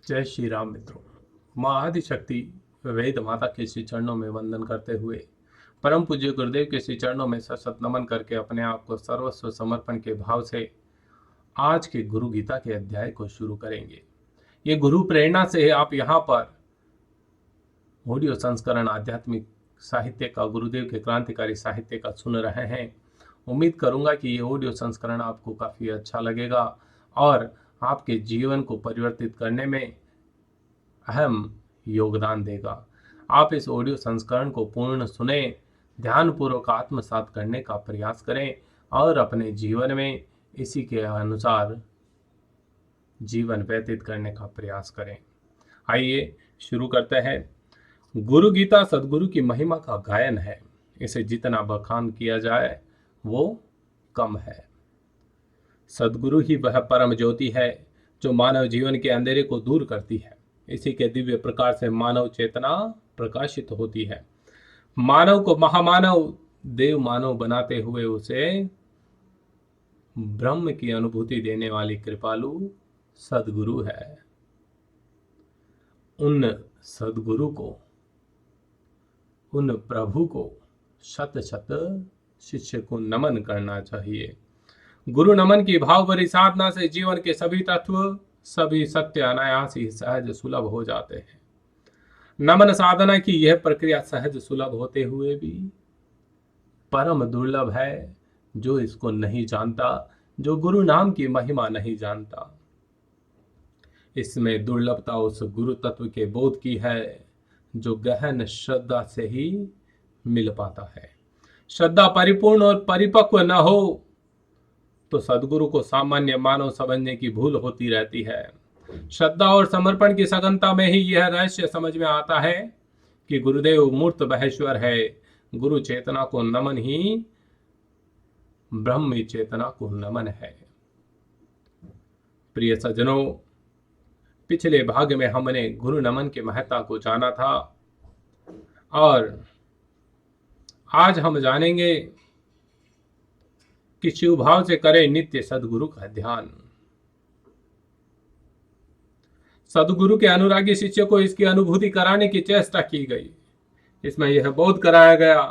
जय श्री राम मित्रों। माँ आदिशक्ति वेद माता के श्री चरणों में वंदन करते हुए परम पूज्य गुरुदेव के श्री चरणों में सशत नमन करके अपने आप को सर्वस्व समर्पण के भाव से आज के गुरु गीता के अध्याय को शुरू करेंगे। ये गुरु प्रेरणा से आप यहाँ पर ऑडियो संस्करण आध्यात्मिक साहित्य का, गुरुदेव के क्रांतिकारी साहित्य का सुन रहे हैं। उम्मीद करूंगा कि ये ऑडियो संस्करण आपको काफ़ी अच्छा लगेगा और आपके जीवन को परिवर्तित करने में अहम योगदान देगा। आप इस ऑडियो संस्करण को पूर्ण सुने, ध्यानपूर्वक आत्मसात करने का प्रयास करें और अपने जीवन में इसी के अनुसार जीवन व्यतीत करने का प्रयास करें। आइए शुरू करते हैं। गुरु गीता सदगुरु की महिमा का गायन है। इसे जितना बखान किया जाए वो कम है। सदगुरु ही वह परम ज्योति है जो मानव जीवन के अंधेरे को दूर करती है। इसी के दिव्य प्रकार से मानव चेतना प्रकाशित होती है। मानव को महामानव, देव मानव बनाते हुए उसे ब्रह्म की अनुभूति देने वाली कृपालु सदगुरु है। उन सदगुरु को, उन प्रभु को शत शत शिष्य को नमन करना चाहिए। गुरु नमन की भाव भरी साधना से जीवन के सभी तत्व, सभी सत्य अनायास ही सहज सुलभ हो जाते हैं। नमन साधना की यह प्रक्रिया सहज सुलभ होते हुए भी परम दुर्लभ है। जो इसको नहीं जानता, जो गुरु नाम की महिमा नहीं जानता, इसमें दुर्लभता उस गुरु तत्व के बोध की है जो गहन श्रद्धा से ही मिल पाता है। श्रद्धा परिपूर्ण और परिपक्व न हो तो सदगुरु को सामान्य मानव समझने की भूल होती रहती है। श्रद्धा और समर्पण की सघनता में ही यह रहस्य समझ में आता है कि गुरुदेव मूर्त महेश्वर है। गुरु चेतना को नमन ही ब्रह्म चेतना को नमन है। प्रिय सज्जनों, पिछले भाग में हमने गुरु नमन की महत्ता को जाना था और आज हम जानेंगे कि शिव भाव से करें नित्य सदगुरु का ध्यान। सदगुरु के अनुरागी शिष्य को इसकी अनुभूति कराने की चेष्टा की गई। इसमें यह बोध कराया गया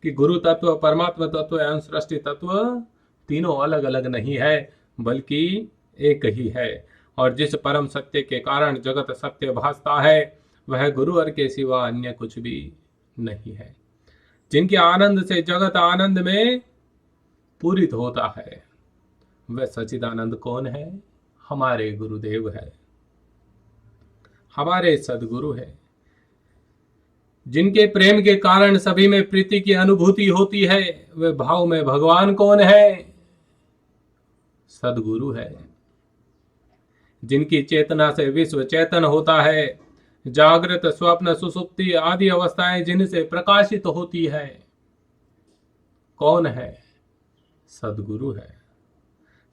कि गुरु तत्व, परमात्मा तत्व एवं सृष्टि तत्व तीनों अलग अलग नहीं है बल्कि एक ही है, और जिस परम सत्य के कारण जगत सत्य भासता है वह गुरुवर के सिवा अन्य कुछ भी नहीं है। जिनके आनंद से जगत आनंद में पूरित होता है वह सच्चिदानंद कौन है? हमारे गुरुदेव है, हमारे सदगुरु है। जिनके प्रेम के कारण सभी में प्रीति की अनुभूति होती है वह भाव में भगवान कौन है? सदगुरु है। जिनकी चेतना से विश्व चेतन होता है, जागृत, स्वप्न, सुसुप्ति आदि अवस्थाएं जिनसे प्रकाशित होती है, कौन है? सदगुरु है।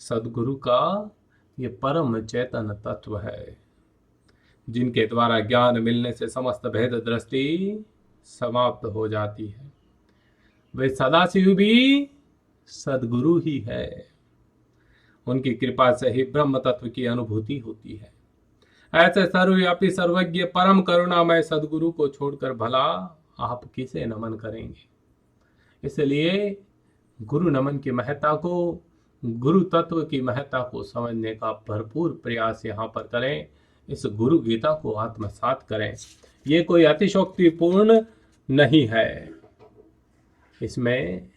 सदगुरु का ये परम चेतन तत्व है जिनके द्वारा ज्ञान मिलने से समस्त भेद दृष्टि समाप्त हो जाती है। वे सदाशिव भी सदगुरु ही है। उनकी कृपा से ही ब्रह्म तत्व की अनुभूति होती है। ऐसे सर्वव्यापी सर्वज्ञ परम करुणामय सदगुरु को छोड़कर भला आप किसे नमन करेंगे? इसलिए गुरु नमन की महत्ता को, गुरु तत्व की महत्ता को समझने का भरपूर प्रयास यहाँ पर करें। इस गुरु गीता को आत्मसात करें। ये कोई अतिशोक्तिपूर्ण नहीं है। इसमें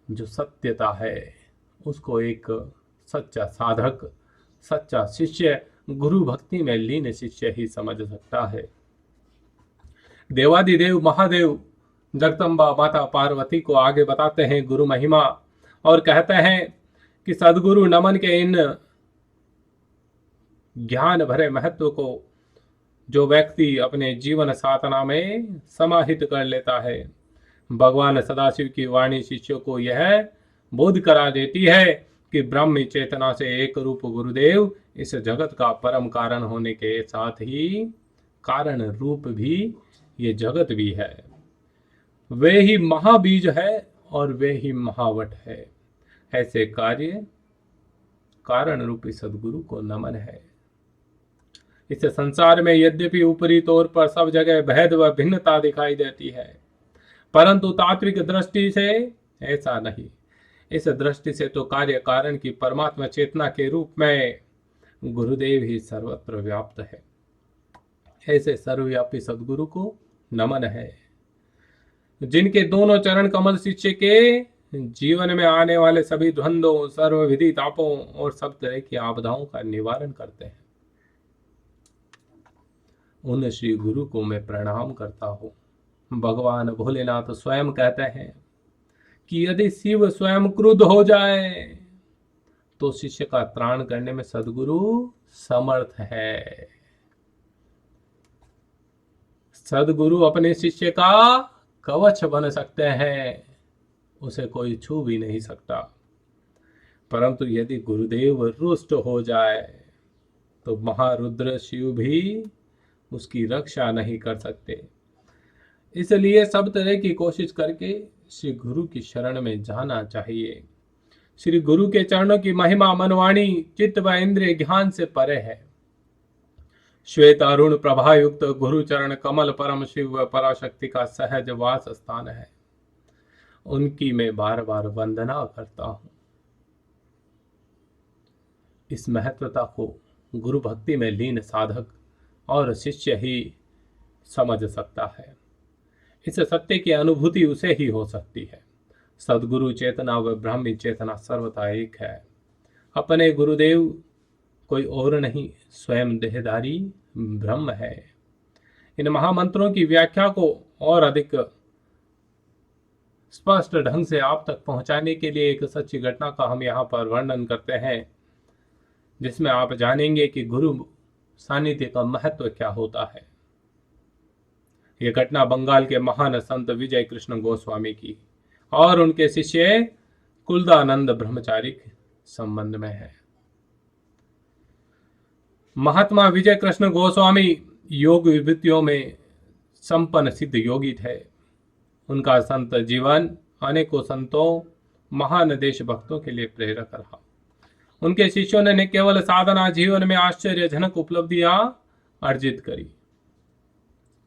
जो सत्यता है उसको एक सच्चा साधक, सच्चा शिष्य, गुरु भक्ति में लीन शिष्य ही समझ सकता है। देवादिदेव महादेव जगदम्बा माता पार्वती को आगे बताते हैं गुरु महिमा और कहते हैं कि सदगुरु नमन के इन ज्ञान भरे महत्व को जो व्यक्ति अपने जीवन साधना में समाहित कर लेता है, भगवान सदाशिव की वाणी शिष्यों को यह बोध करा देती है कि ब्रह्म चेतना से एक रूप गुरुदेव इस जगत का परम कारण होने के साथ ही कारण रूप भी ये जगत भी है। वे ही महाबीज है और वे ही महावट है। ऐसे कार्य कारण रूपी सदगुरु को नमन है। इस संसार में यद्यपि ऊपरी तौर पर सब जगह भेद व भिन्नता दिखाई देती है, परंतु तात्विक दृष्टि से ऐसा नहीं। इस दृष्टि से तो कार्य कारण की परमात्मा चेतना के रूप में गुरुदेव ही सर्वत्र व्याप्त है। ऐसे सर्वव्यापी सदगुरु को नमन है, जिनके दोनों चरण कमल शिष्य के जीवन में आने वाले सभी द्वंद्वों, सर्वविधि तापों और सब तरह की आपदाओं का निवारण करते हैं। उन श्री गुरु को मैं प्रणाम करता हूँ। भगवान भोलेनाथ स्वयं कहते हैं कि यदि शिव स्वयं क्रुद्ध हो जाए तो शिष्य का त्राण करने में सदगुरु समर्थ है। सदगुरु अपने शिष्य का कवच बन सकते हैं, उसे कोई छू भी नहीं सकता। परंतु यदि गुरुदेव रुष्ट हो जाए तो महारुद्र शिव भी उसकी रक्षा नहीं कर सकते। इसलिए सब तरह की कोशिश करके श्री गुरु की शरण में जाना चाहिए। श्री गुरु के चरणों की महिमा मनवाणी, चित्त व इंद्रिय ज्ञान से परे है। श्वेत अरुण प्रभायुक्त गुरु चरण कमल परम शिव व पराशक्ति का सहज वास स्थान है। उनकी मैं बार बार वंदना करता हूं। इस महत्वता को गुरु भक्ति में लीन साधक और शिष्य ही समझ सकता है। इस सत्य की अनुभूति उसे ही हो सकती है। सदगुरु चेतना व ब्राह्मी चेतना सर्वथा एक है। अपने गुरुदेव कोई और नहीं, स्वयं देहधारी ब्रह्म है। इन महामंत्रों की व्याख्या को और अधिक स्पष्ट ढंग से आप तक पहुंचाने के लिए एक सच्ची घटना का हम यहाँ पर वर्णन करते हैं, जिसमें आप जानेंगे कि गुरु सानिध्य का महत्व क्या होता है। यह घटना बंगाल के महान संत विजय कृष्ण गोस्वामी की और उनके शिष्य कुलदानंद ब्रह्मचारी के संबंध में है। महात्मा विजय कृष्ण गोस्वामी योग विभूतियों में संपन्न सिद्ध योगी थे। उनका संत जीवन अनेकों संतों, महान देशभक्तों के लिए प्रेरक रहा। उनके शिष्यों ने न केवल साधना जीवन में आश्चर्यजनक उपलब्धियां अर्जित करी,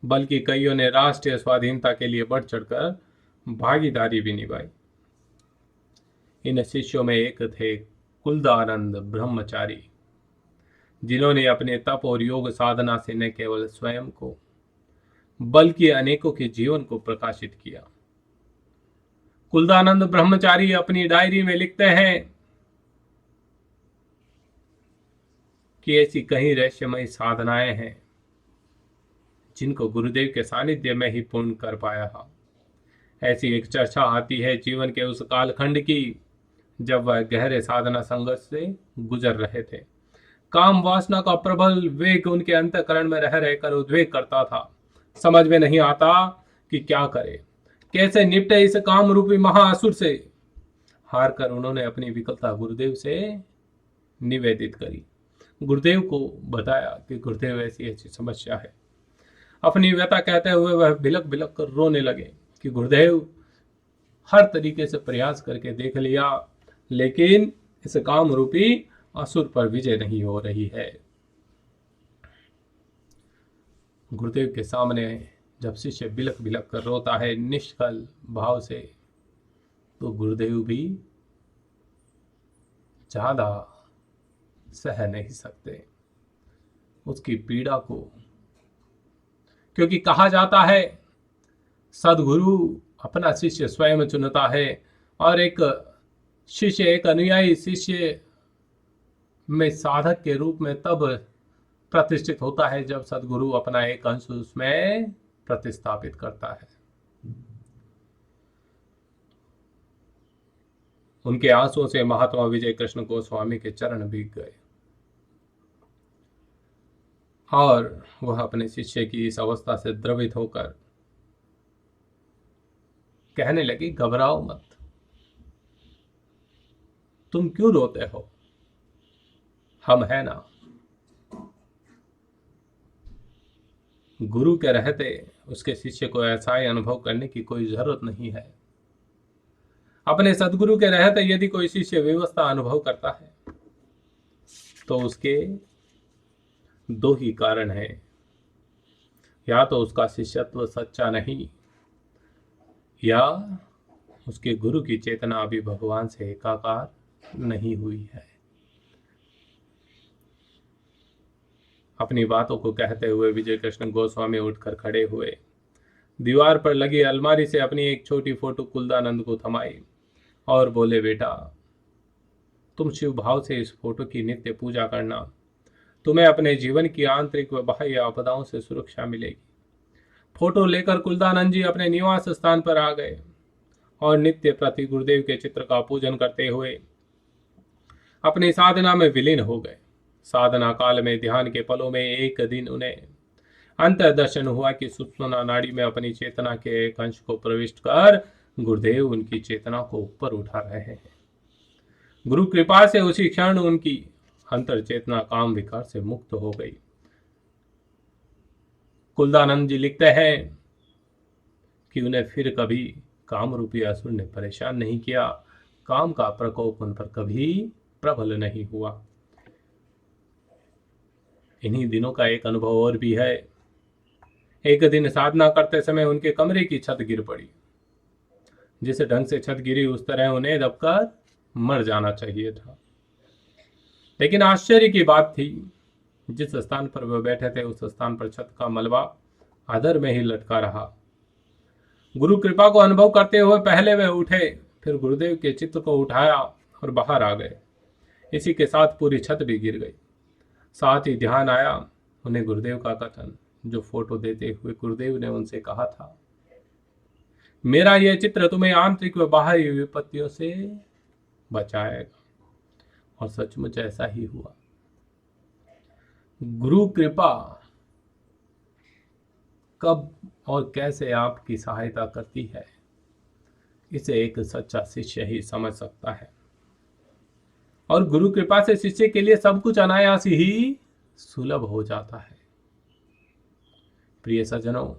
बल्कि कईयों ने राष्ट्रीय स्वाधीनता के लिए बढ़ चढ़कर भागीदारी भी निभाई। इन शिष्यों में एक थे कुलदानंद ब्रह्मचारी, जिन्होंने अपने तप और योग साधना से न केवल स्वयं को बल्कि अनेकों के जीवन को प्रकाशित किया। कुलदानंद ब्रह्मचारी अपनी डायरी में लिखते हैं कि ऐसी कई रहस्यमयी साधनाएं हैं जिनको गुरुदेव के सानिध्य में ही पूर्ण कर पाया है। ऐसी एक चर्चा आती है जीवन के उस कालखंड की जब वह गहरे साधना संघर्ष से गुजर रहे थे। काम वासना का प्रबल वेग उनके अंतःकरण में रह रहकर उद्वेग करता था। समझ में नहीं आता कि क्या करे, कैसे निपटे इस काम रूपी महाअसुर से। हार कर उन्होंने अपनी विकलता गुरुदेव से निवेदित करी। गुरुदेव को बताया कि गुरुदेव ऐसी ऐसी समस्या है। अपनी व्यथा कहते हुए वह बिलक बिलक कर रोने लगे कि गुरुदेव, हर तरीके से प्रयास करके देख लिया, लेकिन इस काम रूपी असुर पर विजय नहीं हो रही है। गुरुदेव के सामने जब शिष्य बिलक बिलक कर रोता है निष्कल भाव से, तो गुरुदेव भी ज्यादा सह नहीं सकते उसकी पीड़ा को, क्योंकि कहा जाता है सदगुरु अपना शिष्य स्वयं चुनता है और एक शिष्य, एक अनुयायी शिष्य में साधक के रूप में तब प्रतिष्ठित होता है जब सदगुरु अपना एक अंश उसमें प्रतिस्थापित करता है। उनके आंसुओं से महात्मा विजय कृष्ण गोस्वामी के चरण भीग गए और वह अपने शिष्य की इस अवस्था से द्रवित होकर कहने लगी, घबराओ मत, तुम क्यों रोते हो, हम है ना। गुरु के रहते उसके शिष्य को ऐसा ही अनुभव करने की कोई जरूरत नहीं है। अपने सदगुरु के रहते यदि कोई शिष्य व्यवस्था अनुभव करता है तो उसके दो ही कारण हैं, या तो उसका शिष्यत्व सच्चा नहीं, या उसके गुरु की चेतना अभी भगवान से एकाकार नहीं हुई है। अपनी बातों को कहते हुए विजय कृष्ण गोस्वामी उठकर खड़े हुए, दीवार पर लगी अलमारी से अपनी एक छोटी फोटो कुलदानंद को थमाई और बोले, बेटा, तुम शिव भाव से इस फोटो की नित्य पूजा करना। तुम्हें अपने जीवन की आंतरिक व बाह्य आपदाओं से सुरक्षा मिलेगी। फोटो लेकर कुलदानंद जी अपने निवास स्थान पर आ गए और नित्य प्रति गुरुदेव के चित्र का पूजन करते हुए अपनी साधना में विलीन हो गए। साधना काल में ध्यान के पलों में एक दिन उन्हें अंतर्दर्शन हुआ कि सुषुम्ना नाड़ी में अपनी चेतना के एक अंश को प्रविष्ट कर गुरुदेव उनकी चेतना को ऊपर उठा रहे हैं। गुरु कृपा से उसी क्षण उनकी अंतर चेतना काम विकार से मुक्त हो गई। कुलदानंद जी लिखते हैं कि उन्हें फिर कभी काम रूपी असुर ने परेशान नहीं किया। काम का प्रकोप उन पर कभी प्रबल नहीं हुआ। इन्हीं दिनों का एक अनुभव और भी है। एक दिन साधना करते समय उनके कमरे की छत गिर पड़ी। जिस ढंग से छत गिरी उस तरह उन्हें दबकर मर जाना चाहिए था। लेकिन आश्चर्य की बात थी, जिस स्थान पर वे बैठे थे उस स्थान पर छत का मलबा आदर में ही लटका रहा। गुरु कृपा को अनुभव करते हुए पहले वे उठे, फिर गुरुदेव के चित्र को उठाया और बाहर आ गए। इसी के साथ पूरी छत भी गिर गई। साथ ही ध्यान आया उन्हें गुरुदेव का कथन, जो फोटो देते हुए गुरुदेव ने उनसे कहा था, मेरा यह चित्र तुम्हें आंतरिक व बाह्य विपत्तियों से बचाएगा। और सचमुच ऐसा ही हुआ। गुरु कृपा कब और कैसे आपकी सहायता करती है, इसे एक सच्चा शिष्य ही समझ सकता है। और गुरु कृपा से शिष्य के लिए सब कुछ अनायास ही सुलभ हो जाता है। प्रिय सज्जनों,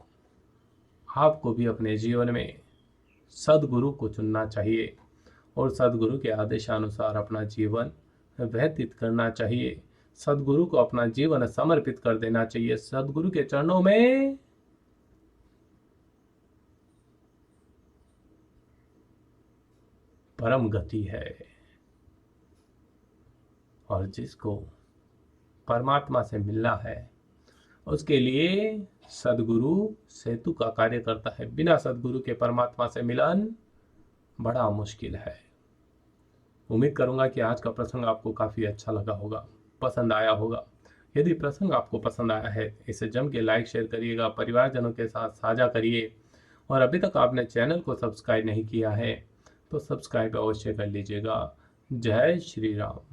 आपको भी अपने जीवन में सदगुरु को चुनना चाहिए और सदगुरु के आदेशानुसार अपना जीवन व्यतीत करना चाहिए। सदगुरु को अपना जीवन समर्पित कर देना चाहिए। सदगुरु के चरणों में परम गति है और जिसको परमात्मा से मिलना है उसके लिए सदगुरु सेतु का कार्य करता है। बिना सदगुरु के परमात्मा से मिलन बड़ा मुश्किल है। उम्मीद करूंगा कि आज का प्रसंग आपको काफी अच्छा लगा होगा, पसंद आया होगा। यदि प्रसंग आपको पसंद आया है इसे जम के लाइक शेयर करिएगा, परिवारजनों के साथ साझा करिए और अभी तक आपने चैनल को सब्सक्राइब नहीं किया है तो सब्सक्राइब अवश्य कर लीजिएगा। जय श्री राम।